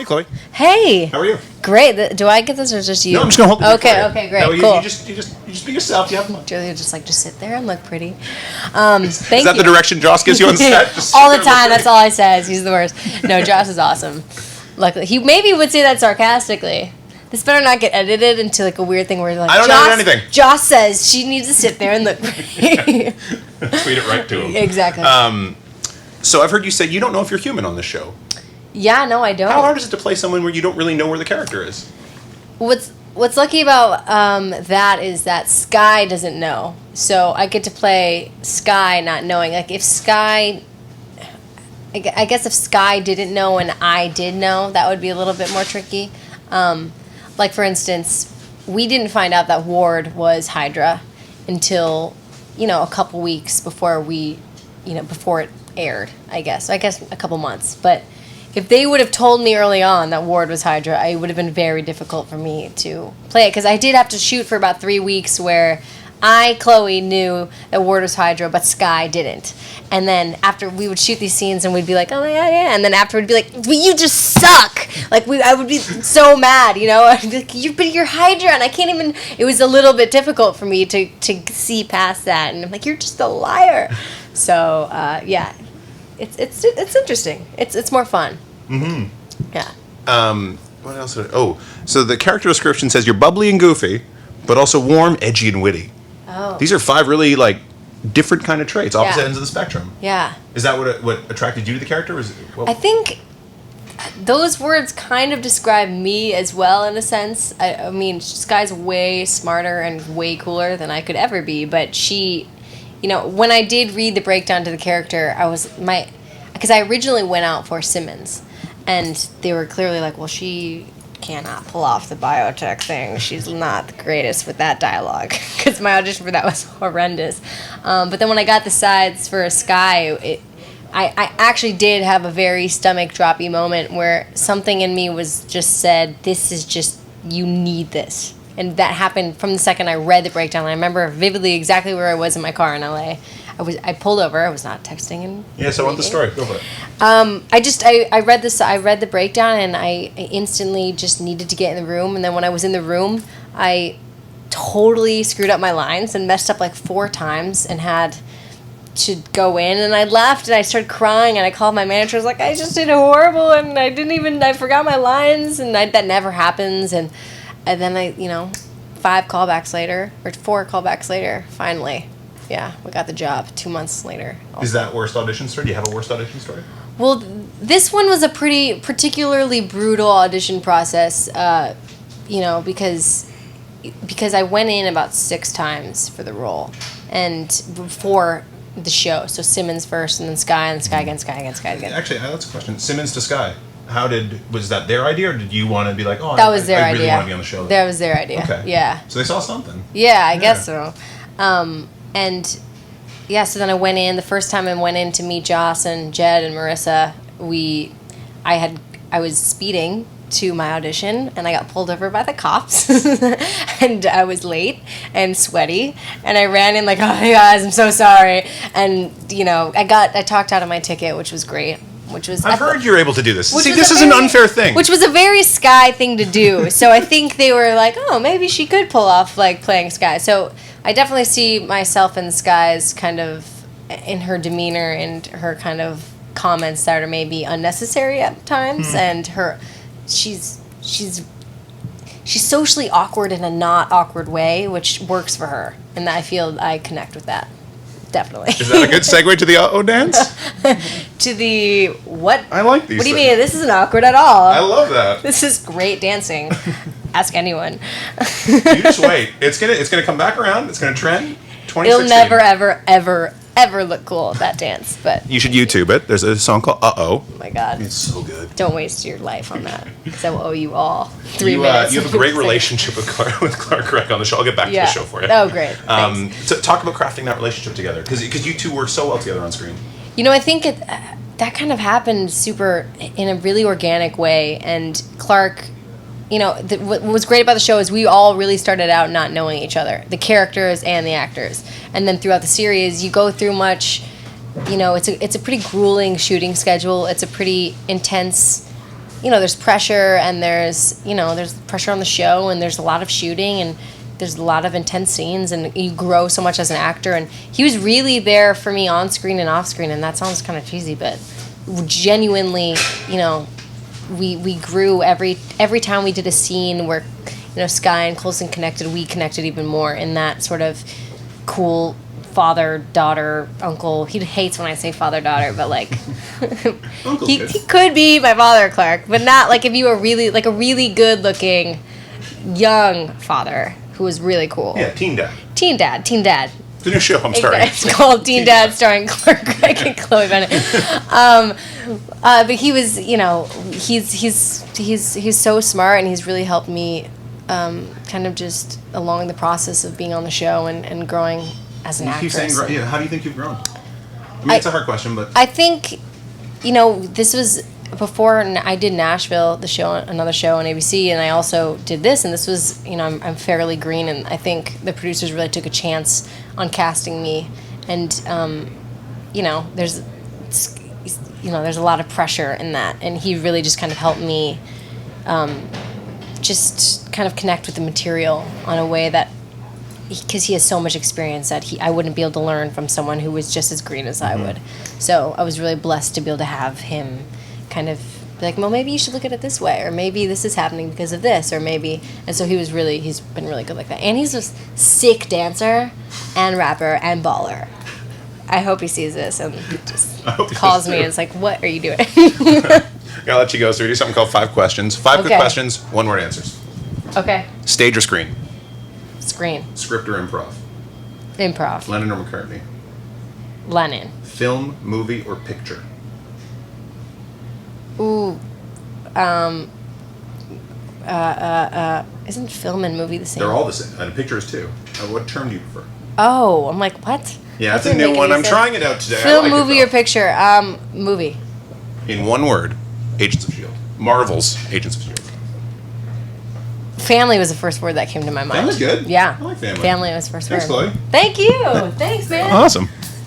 Chloe. Hey. How are you? Great. Do I get this or just you? No, I'm just gonna hold it. Okay, great, no, cool. You just be yourself. You have fun. Julia just sit there and look pretty. Thank you. Is that the direction Joss gives you on set? Just all the time. That's all I says. He's the worst. No, Joss is awesome. Luckily, he maybe would say that sarcastically. This better not get edited into like a weird thing where you're like, I don't edit anything. Joss says she needs to sit there and look pretty. Tweet it right to him. Exactly. So I've heard you say you don't know if you're human on this show. Yeah, no, I don't. How hard is it to play someone where you don't really know where the character is? What's lucky about that is that Sky doesn't know. So I get to play Sky not knowing. Like if Sky... I guess if Sky didn't know and I did know, that would be a little bit more tricky. Like, for instance, we didn't find out that Ward was Hydra until, a couple weeks before before it aired, I guess. I guess a couple months. But if they would have told me early on that Ward was Hydra, it would have been very difficult for me to play it. Because I did have to shoot for about 3 weeks where Chloe, knew that Ward was Hydra, but Sky didn't. And then after we would shoot these scenes and we'd be like, oh, yeah. And then after we'd be like, but you just suck. Like, I would be so mad, I'd be like, you're Hydra, and I can't even... It was a little bit difficult for me to see past that. And I'm like, you're just a liar. So, yeah. It's interesting. It's more fun. Mm-hmm. Yeah. What else? So the character description says you're bubbly and goofy, but also warm, edgy, and witty. Oh. These are 5 really, different kind of traits, opposite ends of the spectrum. Yeah. Is that what attracted you to the character? I think those words kind of describe me as well, in a sense. I mean, Sky's way smarter and way cooler than I could ever be, but she, when I did read the breakdown to the character, because I originally went out for Simmons, and they were clearly like, well, she cannot pull off the biotech thing. She's not the greatest with that dialogue, because my audition for that was horrendous. But then when I got the sides for Sky, I actually did have a very stomach-droppy moment where something in me was just said, this is just, you need this. And that happened from the second I read the breakdown. I remember vividly exactly where I was in my car in LA. I pulled over. I was not texting and... Yeah, so what's the story? Go for it. I read this. I read the breakdown, and I instantly just needed to get in the room. And then when I was in the room, I totally screwed up my lines and messed up 4 times and had to go in. And I left, and I started crying, and I called my manager. I was like, I just did horrible, and I forgot my lines, and that never happens. And then 4 callbacks later, finally. Yeah, we got the job 2 months later. Also. Is that worst audition story? Do you have a worst audition story? Well, this one was a particularly brutal audition process, because I went in about 6 times for the role, and before the show. So Simmons first, and then Sky, and Sky again, Sky again, Sky again. Actually, that's a question. Simmons to Sky. Was that their idea, or did you want to be like, oh, that was their idea. Really want to be on the show? That was their idea. Okay. Yeah. So they saw something. Yeah, I guess so. And yeah, so then I went in. The first time I went in to meet Joss and Jed and Marissa, I was speeding to my audition, and I got pulled over by the cops, and I was late and sweaty, and I ran in like, oh my guys, I'm so sorry, and I talked out of my ticket, which was great. I've heard you're able to do this. See, this is an unfair thing. Which was a very Sky thing to do. So I think they were like, oh, maybe she could pull off playing Sky. So I definitely see myself in Sky's kind of, in her demeanor and her kind of comments that are maybe unnecessary at times, and she's socially awkward in a not awkward way, which works for her, and I feel I connect with that. Definitely. Is that a good segue to the uh-oh dance? To the what? I like these What do you things. mean? This isn't awkward at all. I love that. This is great dancing. Ask anyone. You just wait. It's gonna come back around. It's gonna trend. 2016. It'll never, ever, ever, ever look cool, that dance. But you should YouTube it. There's a song called Uh-Oh. Oh my God. It's so good. Don't waste your life on that, because I will owe you all 3 minutes. You have a great relationship with Clark Gregg on the show. I'll get back to the show for you. Oh, great. So talk about crafting that relationship together, because you two work so well together on screen. I think that kind of happened in a really organic way, and Clark... what was great about the show is we all really started out not knowing each other, the characters and the actors. And then throughout the series, you go through it's a pretty grueling shooting schedule. It's a pretty intense there's pressure, and there's pressure on the show, and there's a lot of shooting, and there's a lot of intense scenes, and you grow so much as an actor. And he was really there for me on screen and off screen, and that sounds kind of cheesy, but genuinely, we grew every time we did a scene where, Sky and Coulson connected, we connected even more in that sort of cool father, daughter, uncle. He hates when I say father, daughter, but like he could be my father, Clark, but not like if you were really like a really good looking young father who was really cool. Yeah, teen dad. It's a new show. I'm sorry. It's called Teen Dad, starring Clark Gregg and Chloe Bennett. But he was, he's so smart, and he's really helped me kind of just along the process of being on the show and growing as an actress. How do you think you've grown? I mean, it's a hard question, but I think, this was before I did Nashville, another show on ABC, and I also did this, and this was, I'm fairly green, and I think the producers really took a chance on casting me, and there's a lot of pressure in that, and he really just kind of helped me just kind of connect with the material on a way that, because he has so much experience that I wouldn't be able to learn from someone who was just as green as I would. So I was really blessed to be able to have him kind of be like, well, maybe you should look at it this way, or maybe this is happening because of this, or maybe. And so he's been really good like that. And he's a sick dancer and rapper and baller. I hope he sees this and just calls me and is like, what are you doing? I'm gonna let you go. So we do something called 5 questions. 5 quick questions, 1-word answers. Okay. Stage or screen? Screen. Script or improv? Improv. Lennon or McCartney? Lennon. Film, movie, or picture? Ooh. Isn't film and movie the same? They're all the same. And a picture is too. What term do you prefer? Oh, I'm like, what? Yeah, that's a new one. I'm trying it out today. Film, movie, or picture? Movie. In one word, Agents of S.H.I.E.L.D. Marvel's Agents of S.H.I.E.L.D. Family was the first word that came to my mind. Family's good. Yeah. I like family. Family was the first word. Thanks, Chloe. Thank you. Thanks, man. Awesome.